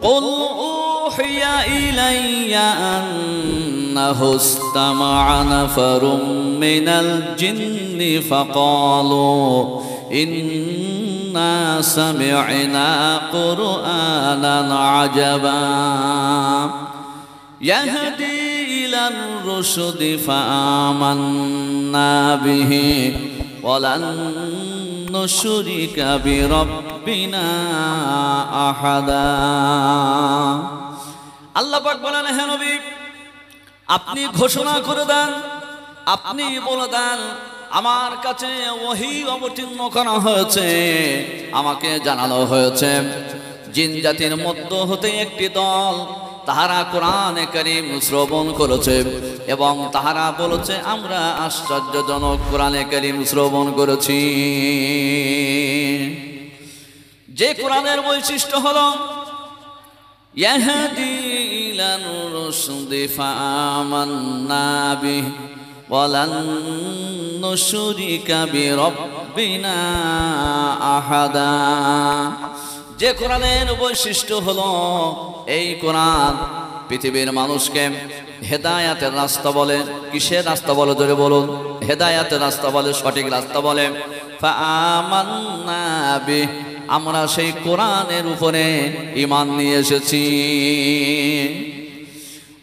قل أوحي إلي أنه استمع نفر من الجن فقالوا إنا سمعنا قرآنا عجبا يهدي إلى الرشد فآمنا به ولن نشرك بربنا أحدا আল্লাহ পাক বলেন, হে নবী, আপনি ঘোষণা করে দেন, আপনি বলে দেন, আমার কাছে ওহী অবতীর্ণ করা হয়েছে, আমাকে জানানো হয়েছে জিন জাতির মধ্য হতে একটি দল তাহারা কোরআনে কারীম শ্রবণ করেছে এবং তাহারা বলেছে আমরা আশ্চর্যজনক কোরআনে কারীম শ্রবণ করেছি। যে কোরআনের বৈশিষ্ট্য হলো ইয়াহদি ইলার রুশদি ফাআমান্না বিহি ওয়ালান নুশরিকা বিরাব্বিনা আহাদা। যে কোরআনের বৈশিষ্ট্য হলো এই কোরআন পৃথিবীর মানুষকে হেদায়াতের রাস্তা বলে। কিসের রাস্তা বলে জোরে বলুন? হেদায়াতের রাস্তা বলে, সঠিক রাস্তা বলে। ফাআমান্না বিহি, আমরা সেই কোরআনের উপরে ঈমান নিয়ে এসেছি।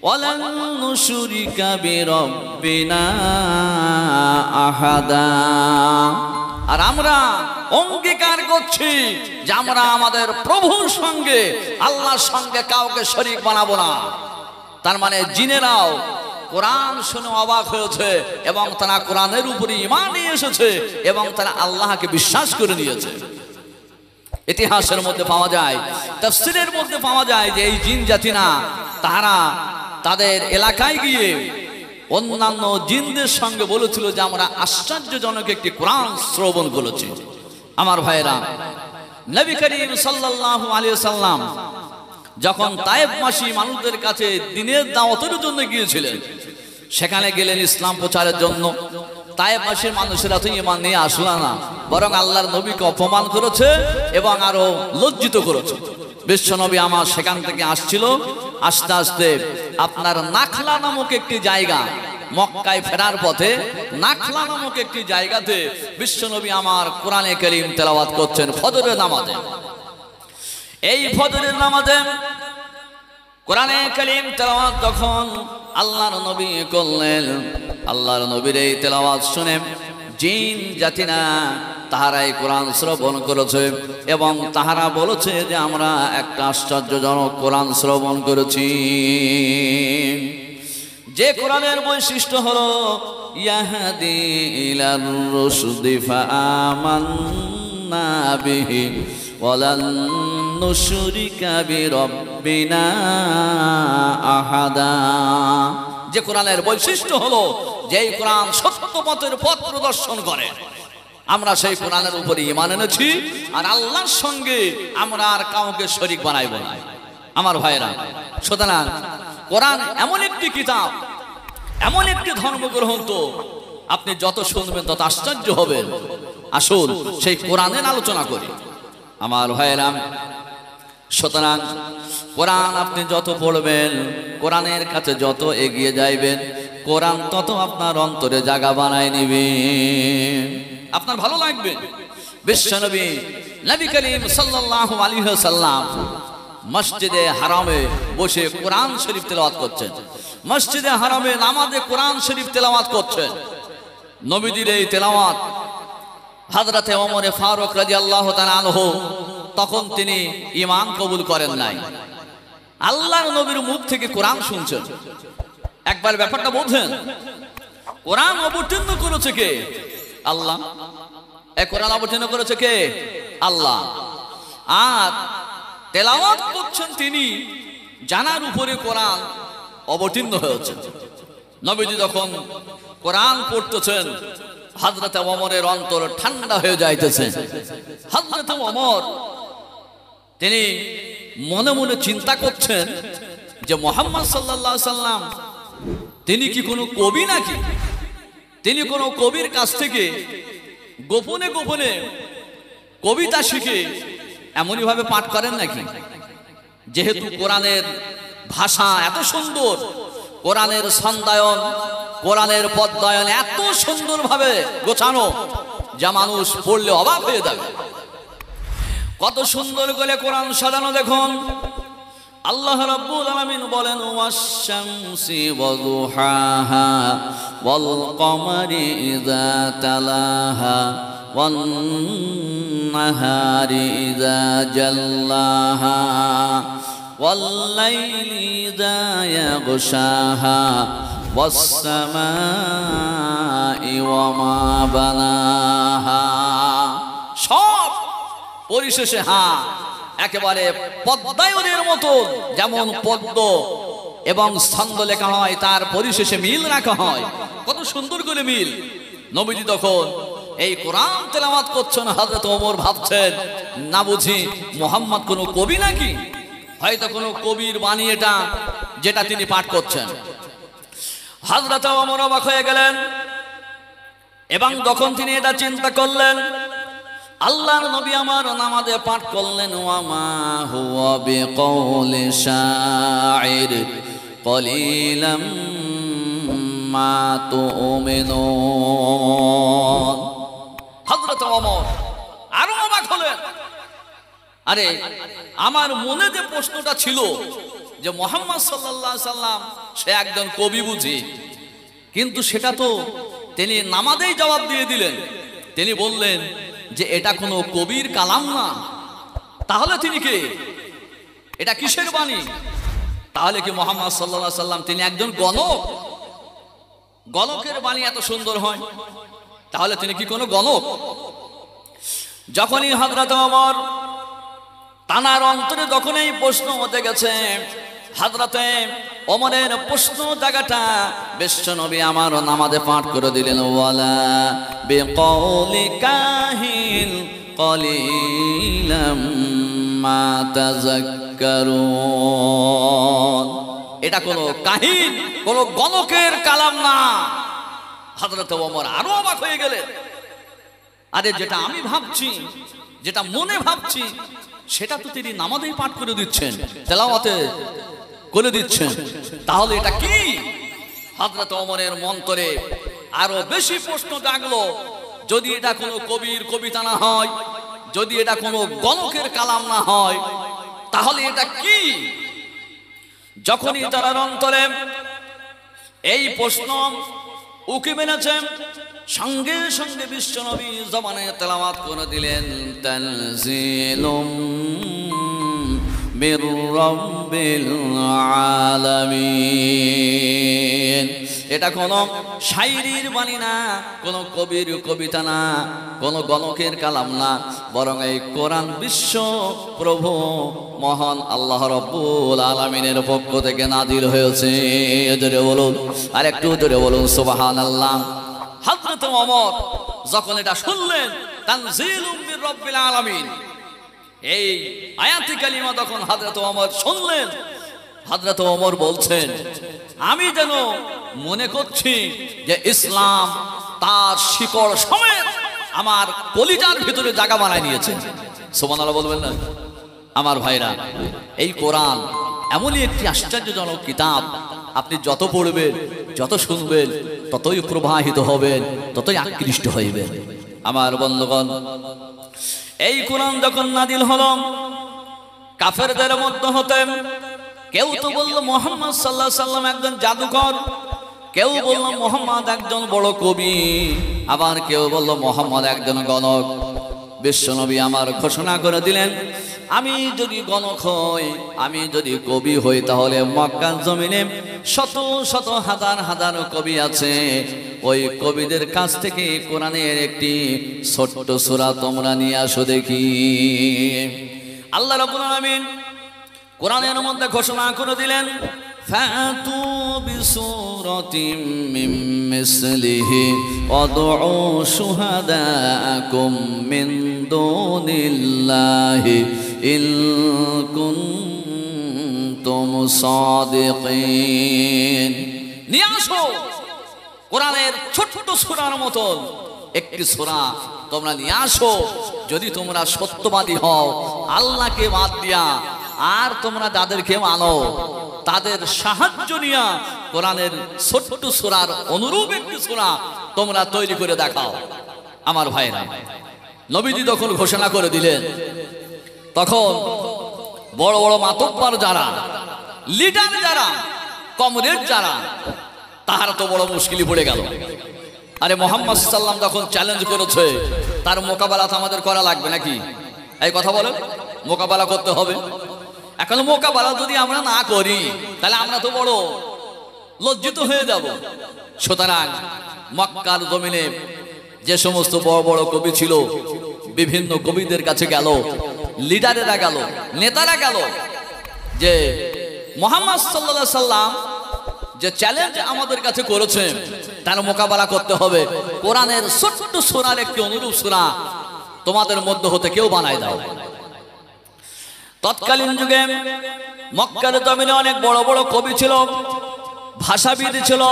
ওয়ালান নুশরিকা বিরাব্বিনা আহাদা, আর আমরা অঙ্গীকার করছি যে আমরা আমাদের প্রভুর সঙ্গে আল্লাহর সঙ্গে কাউকে শরীক বানাবো না। তার মানে জিনেরাও কোরআন শুনে অবাক হয়েছে এবং তারা কোরআনের উপরে ঈমান নিয়ে এসেছে এবং তারা আল্লাহকে বিশ্বাস করে নিয়েছে। ইতিহাসের মধ্যে পাওয়া যায়, তাফসীরের মধ্যে পাওয়া যায় যে এই জিন জাতিরা তারা তাদের এলাকায় গিয়ে অন্যান্য জিনদের সঙ্গে বলেছিল যে আমরা আশ্চর্যজনক একটি কোরআন শ্রবণ করেছি। আমার ভাইরা, নবী করিম সাল্লাল্লাহু আলাইহি সাল্লাম যখন তায়েফবাসী মানুষদের কাছে দ্বীনের দাওয়াতের জন্য গিয়েছিলেন, সেখানে গেলেন ইসলাম প্রচারের জন্য। তায়েফবাসীর মানুষেরা তো ঈমান নিয়ে আসলো না, বরং আল্লাহর নবীকে অপমান করেছে এবং আরো লজ্জিত করেছে। বিশ্বনবী আমার সেখান থেকে আসছিল, আস্তে আস্তে আপনার নাখলা নামক একটি জায়গা, মক্কায় ফেরার পথে নাখলা নামক একটি জায়গাতে বিশ্বনবী আমার কোরআনে কারীম তেলাওয়াত করছেন ফজরের নামাজে। এই ফজরের নামাজে কোরআনে কারীম তেলাওয়াত যখন আল্লাহর নবী করলেন, আল্লাহর নবীর এই তেলাওয়াত শুনে জিন জাতিরা তাহারাই কোরআন শ্রবণ করেছে এবং তাহারা বলেছে যে আমরা একটা আশ্চর্যজনক কোরআন শ্রবণ করেছি। যে কোরআনের বৈশিষ্ট্য হলো ইয়াহদি ইলার রুশদি ফাআমান্না বিহি ওয়ালান নুশরিকা বিরাব্বিনা আহাদা। যে কোরআনের বৈশিষ্ট্য হলো যে এই কোরআন সত্য পথের পথ প্রদর্শন করে, আমরা সেই কোরআনের উপরে ঈমান এনেছি আর আল্লাহর সঙ্গে আমরা আর কাউকে শরীক বানাইব না। আমার ভাইরা, সুতরাং কোরআন এমন একটি কিতাব, এমন একটি ধর্মগ্রন্থ, আপনি যত শুনবেন তত আশ্চর্য হবেন। আসুন সেই কোরআনের আলোচনা করি। আমার ভাইরা, সুতরাং কোরআন আপনি যত পড়বেন, কোরআনের কাছে যত এগিয়ে যাইবেন, কোরআন তত আপনার অন্তরে জায়গা বানায় নিবে, আপনার ভালো লাগবে। বিশ্বনবী নবী করিম সাল্লাল্লাহু আলাইহি ওয়াসাল্লাম মসজিদে হারামে বসে কোরআন শরীফ তেলাওয়াত করছেন। মসজিদে হারামে নামাজে কোরআন শরীফ তেলাওয়াত করছেন। নবীজির এই তেলাওয়াত হযরতে ওমর ফারুক রাদিয়াল্লাহু তাআলা আনহু তখন তিনি ঈমান কবুল করেন নাই, আল্লাহর নবীর মুখ থেকে কোরআন শুনছেন। একবার ব্যাপারটা বোঝেন, কোরআন অবতীর্ণ করেছে কে? আল্লাহ। এই কোরআন অবতীর্ণ করেছে কে? আল্লাহ। আর তেলাওয়াত করছেন তিনি, জানার উপরে কোরআন অবতীর্ণ হয়েছে। নবীজি যখন কোরআন পড়তেছেন, হযরত ওমরের অন্তর ঠান্ডা হয়ে যাইতেছে। হযরত ওমর তিনি মনে মনে চিন্তা করছেন যে মুহাম্মদ সাল্লাল্লাহু আলাইহি সাল্লাম তিনি কি কোনো কবি নাকি? তিনি কোনো কবির কাছ থেকে গোপনে গোপনে কবিতা শিখে এমনই ভাবে পাঠ করেন নাকি? যেহেতু কোরআনের ভাষা এত সুন্দর, কোরআনের ছন্দায়ন, কোরআনের পদ্যায়ন এত সুন্দরভাবে গোছানো, যা মানুষ পড়লে অবাক হয়ে যাবে। কত সুন্দর করে কোরআন সাজানো দেখুন। আল্লাহ রাব্বুল আলামিন বলেন, ওয়াশ-শামসি ওয়া-দুহাহা ওয়াল-কমারি ইযা তালাহা ওয়ান-নাহারি ইযা জাল্লাহা ওয়াল-লাইলি ইযা ইয়াগশাহা ওয়াস-সামাই ওয়া মা বানাহা। সব পরিশেষে একেবারে পদ্মায়নের মতো, যেমন পদ্ম এবং ছন্দ লেখা হয় তার পরিশেষে মিল রাখা হয়, কত সুন্দর করে মিল। নবীজি তখন এই কোরআন তেলাওয়াত করছেন, হযরত ওমর ভাবছেন না বুঝি মুহাম্মদ কোনো কবি নাকি, হয়তো কোনো কবির বাণী এটা যেটা তিনি পাঠ করছেন। হযরত ওমর অবাক হয়ে গেলেন এবং যখন তিনি এটা চিন্তা করলেন, আল্লাহর নবী আমার নামাজে পাঠ করলেন, ওয়া মা হুয়া বিকাউলি শাইর কলিলাম মা তুমিনুন। হযরত ওমর আরো অবাক হলেন, আরে আমার মনে যে প্রশ্নটা ছিল যে মুহাম্মদ সাল্লাল্লাহু আলাইহি সাল্লাম সে একজন কবি বুঝি, কিন্তু সেটা তো তিনি নামাজেই জবাব দিয়ে দিলেন। তিনি বললেন যে এটা কোনো কবির কালাম না, তাহলে তিনি কে? এটা কিসের বাণী? তাহলে কি মুহাম্মদ সাল্লাল্লাহু আলাইহি সাল্লাম তিনি একজন গণক? গণকের বাণী এত সুন্দর হয়, তাহলে তিনি কি কোনো গণক? যখনই হযরত ওমর তানার অন্তরে যখন এই প্রশ্ন হতে গেছে, হযরতে ওমরের প্রশ্ন জায়গাটা বিশ্বনবী আমার নামাজে পাঠ করে দিলেন, ওয়ালা বিকাউলি কাহিন কলিলাম মা তাযাক্কারুন। এটা কোনো কাহিন, কোনো গণকের কালাম না। হযরতে ওমর আরো অবাক হয়ে গেলেন, আরে যেটা আমি ভাবছি, যেটা মনে ভাবছি, সেটা তো তিনি নামাজেই পাঠ করে দিচ্ছেন, তেলাওয়াতে করে দিচ্ছেন, তাহলে এটা কি? হযরত ওমরের মন্তরে আরো বেশি প্রশ্ন জাগলো, যদি এটা কোনো কবির কবিতা না হয়, যদি এটা কোনো গণকের কালাম না হয়, তাহলে এটা কি? যখনই তার অন্তরে এই প্রশ্ন উকি মেনেছেন, সঙ্গে সঙ্গে বিশ্বনবী জবানে তেলাওয়াত করে দিলেন, তানজিলুম মির রাব্বিল আলামিন। এটা কোনো শায়রির বাণী না, কোনো কবির কবিতা না, কোনো গণকের কালাম না, বরং এই কোরআন বিশ্ব প্রভু মহান আল্লাহ রাব্বুল আলামিনের পক্ষ থেকে নাযিল হয়েছে। জোরে বলুন, আর একটু জোরে বলুন সুবহানাল্লাহ। হযরত ওমর যখন এটা শুনলেন, তানজিলুম মির রাব্বিল আলামিন, এই আয়াতি কালিমা যখন হযরত ওমর শুনলেন, হযরত ওমর বলছেন, আমি যেন মনে করছি যে ইসলাম তার শিকড় সমেত আমার কলিজার ভিতরে জায়গা বানায় নিয়েছে। সুবহানাল্লাহ বলবেন না? আমার ভাইরা, এই কোরআন এমনই একটি আশ্চর্যজনক কিতাব, আপনি যত পড়বেন, যত শুনবেন, ততই প্রবাহিত হবেন, ততই আকৃষ্ট হইবেন। আমার বন্ধুগণ, এই কোরআন যখন নাযিল হলো, কাফেরদের মধ্যে হতে কেউ তো বলল মুহাম্মদ সাল্লাল্লাহু আলাইহি সাল্লাম একজন জাদুকর, কেউ বলল মুহাম্মদ একজন বড় কবি, আবার কেউ বলল মুহাম্মদ একজন গণক। বিশ্বনবী আমার ঘোষণা করে দিলেন, আমি যদি গণক হই, আমি যদি কবি হই, তাহলে মক্কার জমিনে শত শত হাজার হাজার কবি আছে, ওই কবিদের কাছ থেকে কোরআনের একটি ছোট্ট সূরা তোমরা নিয়ে আসো দেখি। আল্লাহ রাব্বুল আলামিন কোরআনের মধ্যে ঘোষণা করে দিলেন, ফাতু বিসূরাতিম মিন মিসলিহি ওয়াদউ শুহাদাকুম মিন দুনিল্লাহি ইন কুনতুম সাদিকিন। নিয়ে আসো কোরআনের ছোট্ট সূরার মতন একটি সূরা তোমরা নিয়ে আসো, যদি তোমরা সত্যবাদী হও, আল্লাহকে বাদ দিয়া আর তোমরা যাদেরকে মানো তাদের সাহায্য নিয়ে কোরআনের ছোট্ট সূরার অনুরূপ একটি সূরা তোমরা তৈরি করে দেখাও। আমার ভাইরা, নবীজি যখন ঘোষণা করে দিলেন, তখন বড় বড় মাতব্বর যারা, লিডার যারা, কমরেড যারা, তাহারা তো বড় মুশকিলে পড়ে গেল। আরে মুহাম্মদ সাল্লাল্লাহু আলাইহি ওয়াসাল্লাম যখন চ্যালেঞ্জ করেছে, তার মোকাবেলা তো আমাদের করা লাগবে নাকি? এই কথা বলেন, মোকাবেলা করতে হবে। এখন মোকাবেলা যদি আমরা না করি তাহলে আমরা তো বড় লজ্জিত হয়ে যাব। সুতরাং মক্কার জমিনে যে সমস্ত বড় বড় কবি ছিল, বিভিন্ন কবিদের কাছে গেল, লিডারেরা গেল, নেতারা গেল, যে মুহাম্মদ সাল্লাল্লাহু আলাইহি ওয়াসাল্লাম যে চ্যালেঞ্জ আমাদের কাছে করেছেন তার মোকাবেলা করতে হবে। কোরআনের ছোট্ট সূরার একটি অনুরূপ সূরা তোমাদের মধ্য হতে কেউ বানায় দাও। তৎকালীন যুগে মক্কার জমিনে অনেক বড় বড় কবি ছিল, ভাষাবিদ ছিল।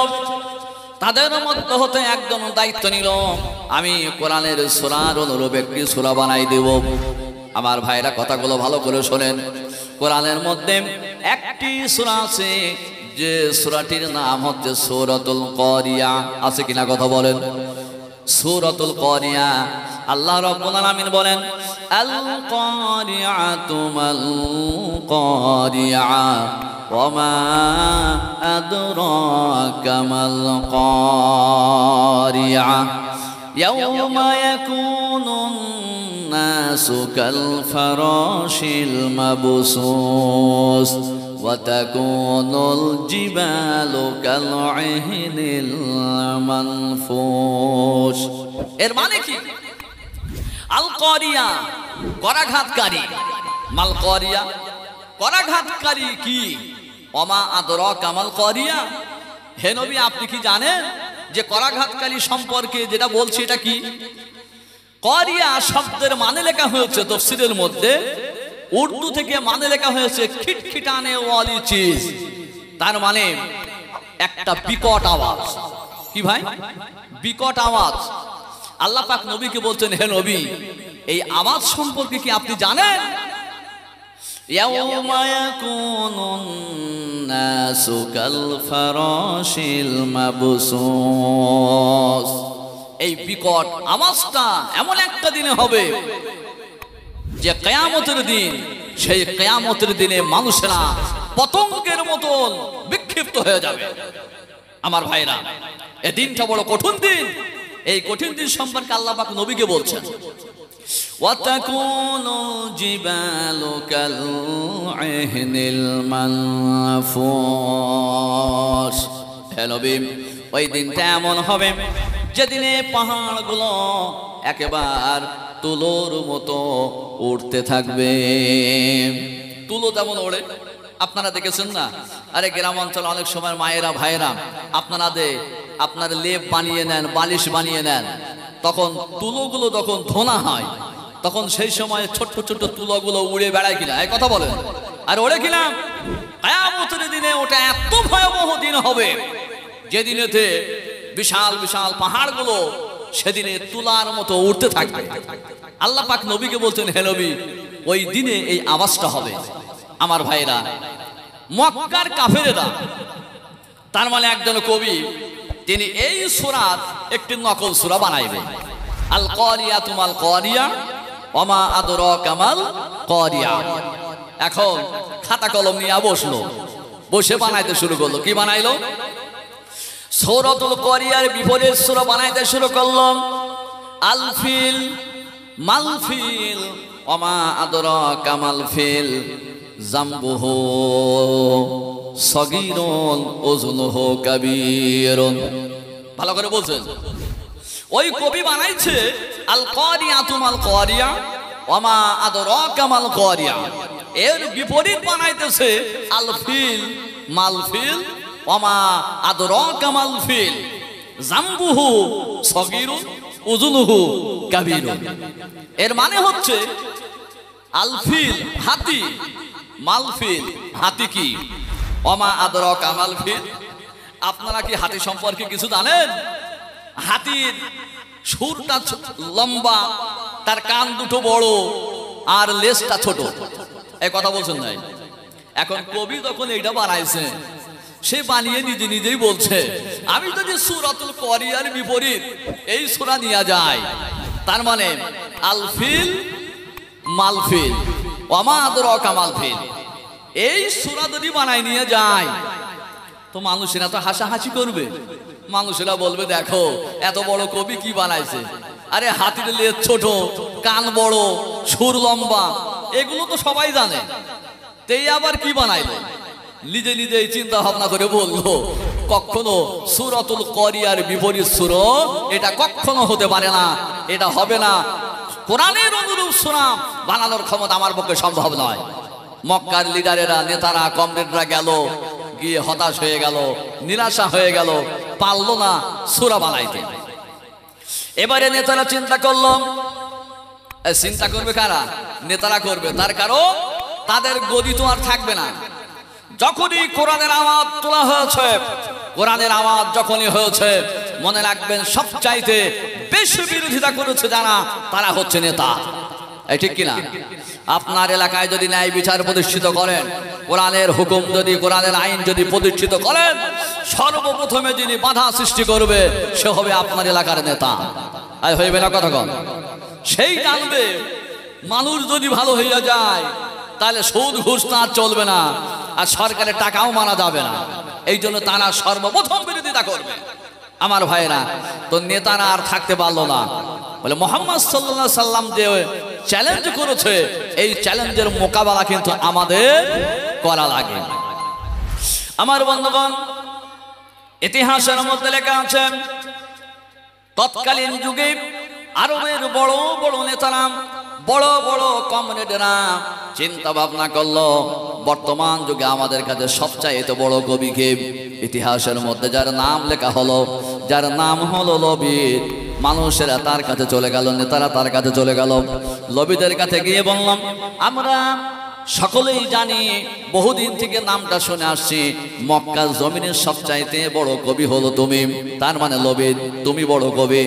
তাদের মধ্যে হতে একজন দায়িত্ব নিল, আমি কোরআনের সূরার অনুরূপ একটি সূরা বানাই দেব। আমার ভাইরা কথাগুলো ভালো করে শোনেন। কোরআনের মধ্যে একটি সূরা আছে যে সূরাটির নাম হচ্ছে সূরাতুল কারিয়া। আছে কিনা কথা বলেন? সূরাতুল কারিয়া। আল্লাহ রাব্বুল আলামিন বলেন, আল কারিয়াতু মাল কারিয়া ওয়া মা আদরাকা মাল কারিয়া ইয়াউমা ইয়াকুনুন নাসু কাল ফারাশিল মাবসুস ওয়া তাকুনুল জিবালু কাল ইহনিল মানফুস। এর মানে কি? আল কারিয়া করাঘাতকারী, মাল কারিয়া করাঘাতকারী কি? ওমা আদরাকা মাল কারিয়া। হে নবী, আপনি কি জানেন যে করাঘাতকারী সম্পর্কে যেটা বলছি এটা কি? কারিয়া শব্দের মানে লেখা হয়েছে তাফসীরের মধ্যে, উর্দু থেকে মানে লেখা হয়েছে খিটখিটানে ওয়ালি চিজ। তার মানে একটা বিকট আওয়াজ। কি ভাই? বিকট আওয়াজ। আল্লাহ পাক নবীকে বলছেন, হে নবী, এই আওয়াজ সম্পর্কে কি আপনি জানেন? ইয়াউমা ইয়াকুনুন নাসু কাল ফারাশিল মাবসুস। এই বিকট আওয়াজটা এমন একটা দিনে হবে যে কিয়ামতের দিন, সেই কিয়ামতের দিনে মানুষেরা পতঙ্গের মতন বিক্ষিপ্ত হয়ে যাবে। আমার ভাইরা, এই দিনটা বড় কঠিন দিন। এই কঠিন দিন সম্পর্কে আল্লাহ পাক নবীকে বলছেন, ওয়া তাকুনু জিবালু কাল ইহনিল মানফুস। হে নবী, ওই দিনটা এমন হবে যেদিনে পাহাড়গুলো একেবারে তুলোর মতো উঠতে থাকবে। তুলো যেমন ওড়ে, আপনারা দেখেছেন না? আরে গ্রাম অঞ্চলে অনেক সময় মায়েরা ভাইয়েরা আপনার লেপ বানিয়ে নেন, বালিশ বানিয়ে নেন। তখন তুলোগুলো যখন ধোনা হয়, তখন সেই সময় ছোট্ট ছোট্ট তুলোগুলো উড়ে বেড়ায় কিনা? এই কথা বলেন। আর ওড়ে কিনা? কিয়ামতের দিনে ওটা এত ভয়াবহ দিন হবে যেদিনেতে বিশাল বিশাল পাহাড়গুলো সেদিনে তুলার মতো উঠতে থাকবে। আল্লাহ পাক নবীকে বলছেন, হে নবী, ওই দিনে এই আওয়াজটা হবে। আমার ভাইরা, মক্কার কাফেরেরা, তার মানে একজন কবি, তিনি এই সূরার একটি নকল সূরা বানাইবে। আল কারিয়াতু মাল কারিয়া ওয়া মা আদরাকা মাল কারিয়া। এখন খাতা কলম নিয়ে বসলো, বসে বানাইতে শুরু করলো। কি বানাইলো? সূরাতুল কারিয়ার বিপরীত সূরা বানাইতে শুরু করলো। আল ফিল মাল ফিল ওয়া মা আদরাকা মাল ফিল জামবুহু সগীরুন ওজনুহু কাবীরুন। ভালো করে বলছেন। ওই কবি বানাইছে আল কারিয়াতু মাল কারিয়া ওয়া মা আদরাকা মাল কারিয়া। এর বিপরীত বানাইতেছে আল ফিল মাল ফিল ওয়া মা আদরাকা মাল ফিল জামবুহু সগীরুন ওজনুহু কাবীরুন। এর মানে হচ্ছে আল ফিল হাতি, মাল ফিল হাতি কি, ওয়া মা আদরাকা মাল ফিল। আপনারা কি হাতি সম্পর্কে কিছু জানেন? হাতির সুরটা লম্বা, তার কান দুটো বড় আর লেজটা ছোট। এই কথা বলছেন নাই? এখন কবি যখন এইটা বানাইছে, সে বানিয়ে নিজে নিজেই বলছে আমি যদি সূরাতুল করিয়ার বিপরীত এই সূরা নিয়ে যায়, তার মানে আলফিল মালফিল ওয়ামা আদরাকা মালফিল, এই সূরা যদি বানাই নিয়ে যায় তো মানুষেরা তো হাসাহাসি করবে। মানুষেরা বলবে দেখো এত বড় কবি কি বানাইছে, আরে হাতির লেজ ছোট, কান বড়, সুর লম্বা, এগুলো তো সবাই জানে, তেই আবার কি বানাইলো। নিজে নিজেই চিন্তা ভাবনা করে বললো কখনো সূরাতুল করিয়ার বিপরীত সূরা এটা কখনো হতে পারে না, এটা হবে না, কোরআনের অনুরূপ সূরা বানানোর ক্ষমতা আমার পক্ষে সম্ভব নয়। মক্কার লিডারেরা, নেতারা, কমরেডরা গেল, গিয়ে হতাশ হয়ে গেল, নিরাশা হয়ে গেল, পারলো না সূরা বানাইতে। এবারে নেতারা চিন্তা করলো, চিন্তা করবে কারা? নেতারা করবে, তার কারণ তাদের গদি তো আর থাকবে না। যখনই কোরআনের আওয়াজ তোলা হয়েছে, কোরআনের আওয়াজ যখনই হয়েছে, মনে রাখবেন সবচাইতে বেশি বিরোধিতা করেছে যারা, তারা হচ্ছে নেতা। এই ঠিক কিনা? আপনার এলাকায় যদি ন্যায় বিচার প্রতিষ্ঠিত করেন, কোরআনের হুকুম যদি, কোরআনের আইন যদি প্রতিষ্ঠিত করেন, সর্বপ্রথমে যিনি বাধা সৃষ্টি করবে সে হবে আপনার এলাকার নেতা। আর হইবে না কথা কন? সেই জানবে মানুষ যদি ভালো হইয়া যায় তাহলে সুদ ঘুষ তার চলবে না, আর সরকারের টাকাও মানা যাবে না। এই জন্য তারা সর্বপ্রথম বিরোধিতা করবে। আমার ভাইরা, তো নেতারা আর থাকতে পারলো না, বলে মুহাম্মদ সাল্লাল্লাহু আলাইহি সাল্লাম যে চ্যালেঞ্জ করেছে, এই চ্যালেঞ্জের মোকাবেলা কিন্তু আমাদের করা লাগে। আমার বন্ধুগণ, ইতিহাসের মধ্যে লেখা আছে তৎকালীন যুগে আরবের বড় বড় নেতারা, বড় বড় কমরেডরা চিন্তা ভাবনা করলো বর্তমান যুগে আমাদের কাছে সবচাইতে বড় কবি কে? ইতিহাসের মধ্যে যার নাম লেখা হলো, যার নাম হলো লবিদ। মানুষেরা তার কাছে চলে গেল, নেতারা তার কাছে চলে গেল। লবিদের কাছে গিয়ে বললাম আমরা সকলেই জানি, বহুদিন থেকে নামটা শুনে আসছি, মক্কার জমিনের সবচাইতে বড় কবি হলো তুমি, তার মানে লবিদ, তুমি বড় কবি।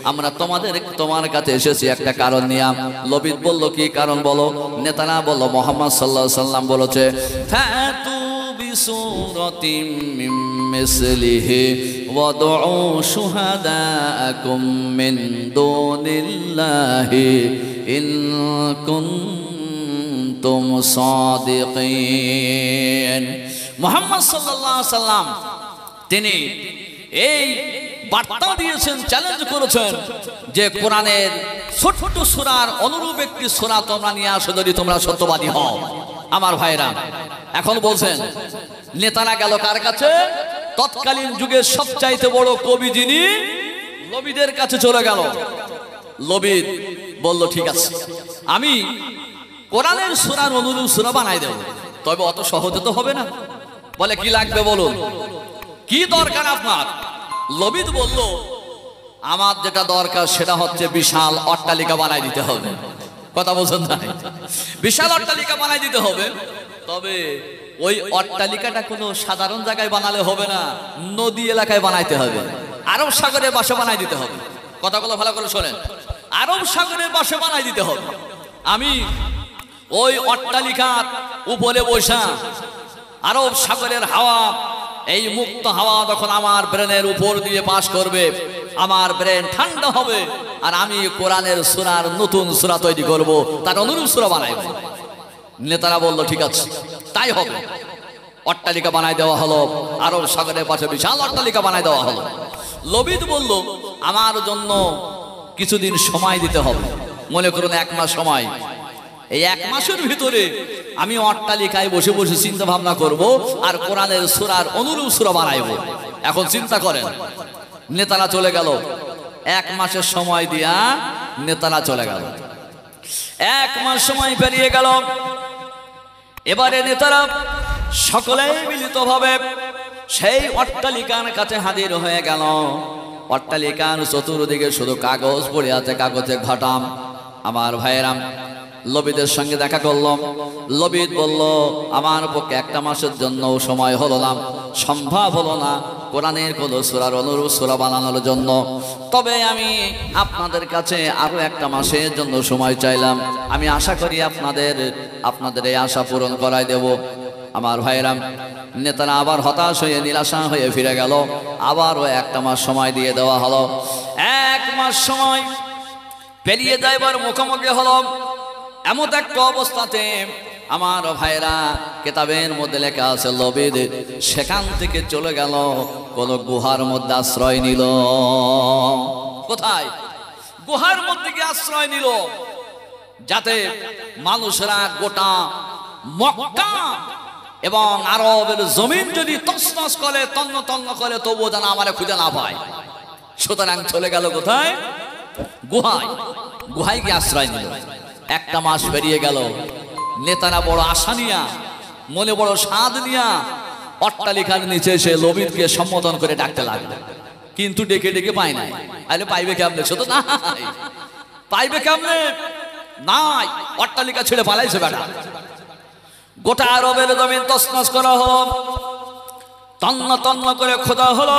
আমরা তোমার কাছে এসেছি একটা কারণ নিয়ে। লবিদ বলল কি কারণ বলো? নেতারা বলল মুহাম্মদ সাল্লাল্লাহু আলাইহি সাল্লাম বলেছে ফাতু বিসূরাতিম মিন মিসলিহি ওয়াদউ শুহাদাআকুম মিন দুনিল্লাহি ইন কুনতুম সাদিকিন। মুহাম্মদ সাল্লাল্লাহু আলাইহি সাল্লাম তিনি এই বার্তা দিয়েছেন, চ্যালেঞ্জ করেছেন যে কোরআনের ছোট্ট সূরার অনুরূপ একটি সূরা তোমরা নিয়ে আসো যদি তোমরা সত্যবাদী হও। আমার ভাইরা, এখন বলছেন নেতারা গেল কার কাছে? তৎকালীন যুগের সবচাইতে বড় কবি যিনি, লবিদের কাছে চলে গেল। লবিদ বলল ঠিক আছে, আমি কোরআনের সূরার অনুরূপ সূরা বানাই দেব, তবে অত সহজে তো হবে না। বলে কি লাগবে বলুন, কি দরকার আপনার? লবিদ বলল আমার যেটা দরকার সেটা হচ্ছে বিশাল অট্টালিকা বানাই দিতে হবে। কথা বলছেন না? বিশাল অট্টালিকা বানাই দিতে হবে, তবে ওই অট্টালিকাটা কোনো সাধারণ জায়গায় বানালে হবে না, নদী এলাকায় বানাইতে হবে, আরব সাগরের পাশে বানাই দিতে হবে। কথাগুলো ভালো করে শোনেন, আরব সাগরের পাশে বানাই দিতে হবে। আমি ওই অট্টালিকার উপরে বসা আরব সাগরের হাওয়া, এই মুক্ত হাওয়া যখন আমার ব্রেনের উপর দিয়ে পাস করবে, আমার ব্রেন ঠান্ডা হবে, আর আমি কোরআনের সূরার নতুন সূরা তৈরি করব, তার অনুরূপ সূরা বানাইব। নেতারা বলল ঠিক আছে, তাই হবে। অট্টালিকা বানাই দেওয়া হলো, আরব সাগরের পাশে বিশাল অট্টালিকা বানাই দেওয়া হলো। লবিদ বলল আমার জন্য কিছুদিন সময় দিতে হবে, মনে করুন 1 মাস সময়। এই 1 মাসের ভিতরে আমি অট্টালিকায় বসে বসে চিন্তা ভাবনা করব আর কোরআনের সূরার অনুরূপ সূরা বানাইব। এখন চিন্তা করেন, নেতারা চলে গেল, 1 মাসের সময় দিয়া নেতারা চলে গেল। 1 মাস সময় পেরিয়ে গেল। এবারে নেতারা সকলেই মিলিতভাবে সেই অট্টালিকার কাছে হাজির হয়ে গেল। অট্টালিকার চতুর্দিকে শুধু কাগজ পড়ে আছে, কাগজে ঘটাম। আমার ভাইয়েরা, লবিদের সঙ্গে দেখা করলাম। লবিদ বলল আমার পক্ষে 1 মাসের জন্য সময় হলো না, সম্ভব হলো না কোরআনের কোন সূরার অনুরূপ সূরা বানানোর জন্য, তবে আমি আপনাদের কাছে আরো 1 মাসের জন্য সময় চাইলাম। আমি আশা করি আপনাদের এই আশা পূরণ করাই দেব। আমার ভাইরা, নেতারা আবার হতাশ হয়ে নিরাশা হয়ে ফিরে গেল। আবারও 1 মাস সময় দিয়ে দেওয়া হলো। 1 মাস সময় পেরিয়ে যাইবার মুখোমুখি হলো। এমন একটা অবস্থাতে আমার ভাইরা, কিতাবের মধ্যে লেখা আছে লবিদ সেখান থেকে চলে গেল, কোন গুহার মধ্যে আশ্রয় নিল। কোথায়? গুহার মধ্যে গিয়ে আশ্রয় নিল, যাতে মানুষরা গোটা মক্কা এবং আরবের জমিন যদি তছনছ করে, তন্ন তন্ন করে, তবুও যেন আমারে খুঁজে না পায়। সুতরাং চলে গেল কোথায়? গুহায়। গুহায় গিয়ে আশ্রয় নিল। 1 মাস পেরিয়ে গেল। নেতারা বড় আশা নিয়া, মনে বড় স্বাদ নিয়া অট্টালিকার নিচে এসে লবিদকে সম্বোধন করে ডাকতে লাগলো, কিন্তু ডেকে ডেকে পায় নাই। আরে পাইবে কেমনে? শুধু নাই, পাইবে কেমনে? নাই, অট্টালিকা ছেড়ে পালাইছে বেটা। গোটা আরবের জমিন তছনছ করা হলো, তন্ন তন্ন করে খোঁজা হলো,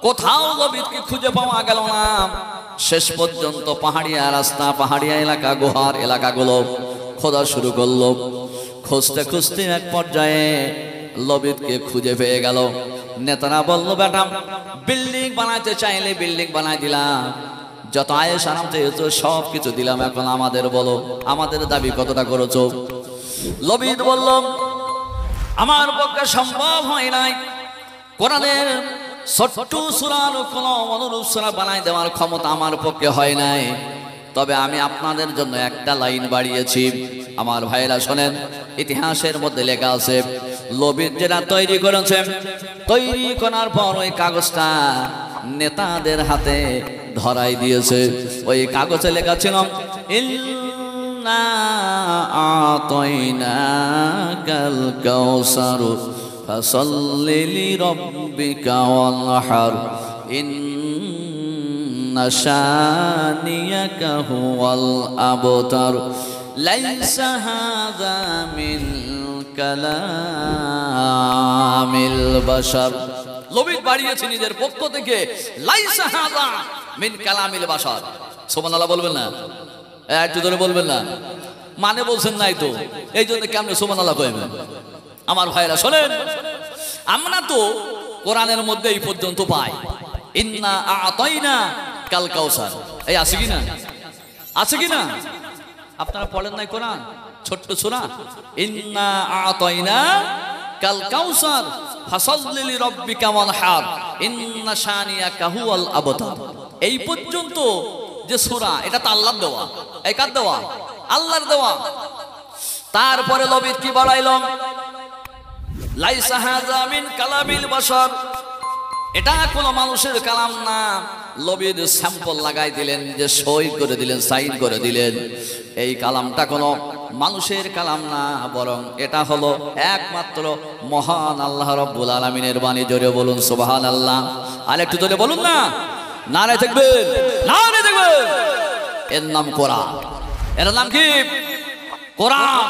কোথাও লবিদকে খুঁজে পাওয়া গেল না। শেষ পর্যন্ত পাহাড়িয়া রাস্তা, পাহাড়িয়া এলাকা, গুহার এলাকাগুলো খোঁজা শুরু করলো। খুঁজতে খুঁজতে এক পর্যায়ে লবিদকে খুঁজে পেয়ে গেল। নেতারা বলল, বেটা বিল্ডিং বানাইতে চাইলে বিল্ডিং বানাই দিলাম, যত আয়েশ আরাম চেয়েছো সব কিছু দিলাম, এখন আমাদের বলো, আমাদের দাবি কতটা করেছো? লবিদ বলল, আমার পক্ষে সম্ভব হয় নাই। কোরআনের ছোট্ট সূরার কোনো অনুরূপ সূরা বানাই দেওয়ার ক্ষমতা আমার পক্ষে হয় নাই, তবে আমি আপনাদের জন্য একটা লাইন বাড়িয়েছি। আমার ভাইরা শোনেন, ইতিহাসের মধ্যে লেখা আছে লবিদ যেটা তৈরি করেছে, তৈরি করার পর ওই কাগজটা নেতাদের হাতে ধরাই দিয়েছে। ওই কাগজে লেখা ছিল, ইন্না আতাইনাকাল কাউসার ফাসাল্লি লিরাব্বিকা ওয়ানহার ইন্না শানিয়াকা হুয়াল আবতার লাইসা হাযা মিন কালামিল বাশার। লবিদ বাড়িয়েছে নিজের পক্ষ থেকে, লাইসা হাযা মিন কালামিল বাশার। সুবহানাল্লাহ বলবেন না? একটু ধরে বলবেন না? মানে বলছেন নাই তো, এই জন্য কেমনে সুবহানাল্লাহ কইবেন? আমার ভাইরা শোনেন, আমরা তো কোরআনের মধ্যে এই পর্যন্ত পাই, ইন্না আতাইনা কাল কাউসার। এই আছে কি না? আছে কি না? আপনারা পড়েন নাই কোরআন? ছোট্ট সূরা, ইন্না আতাইনা কাল কাউসার ফাসাল্লি লিরাব্বিকা ওয়ানহার ইন্না শানিয়াকা হুয়াল আবতার। এই পর্যন্ত যে সূরা, এটা তো আল্লাহর দেওয়া। এই কার দেওয়া? আল্লাহর দেওয়া। তারপরে লবিদ কি বাড়াইল, লাইসা হাযা মিন কালামিল বাশার, এটা কোনো মানুষের কালাম না। লবিদ স্যাম্পল লাগাই দিলেন, যে সই করে দিলেন, সাইন করে দিলেন, এই কালামটা কোনো মানুষের কালাম না, বরং এটা হলো একমাত্র মহান আল্লাহ রাব্বুল আলামিনের বাণী। জোরে বলুন সুবহানাল্লাহ। আর একটু জোরে বলুন না, নারে তাকবীর, নারে তাকবীর। এর নাম কোরআন। এর নাম কি? কোরআন।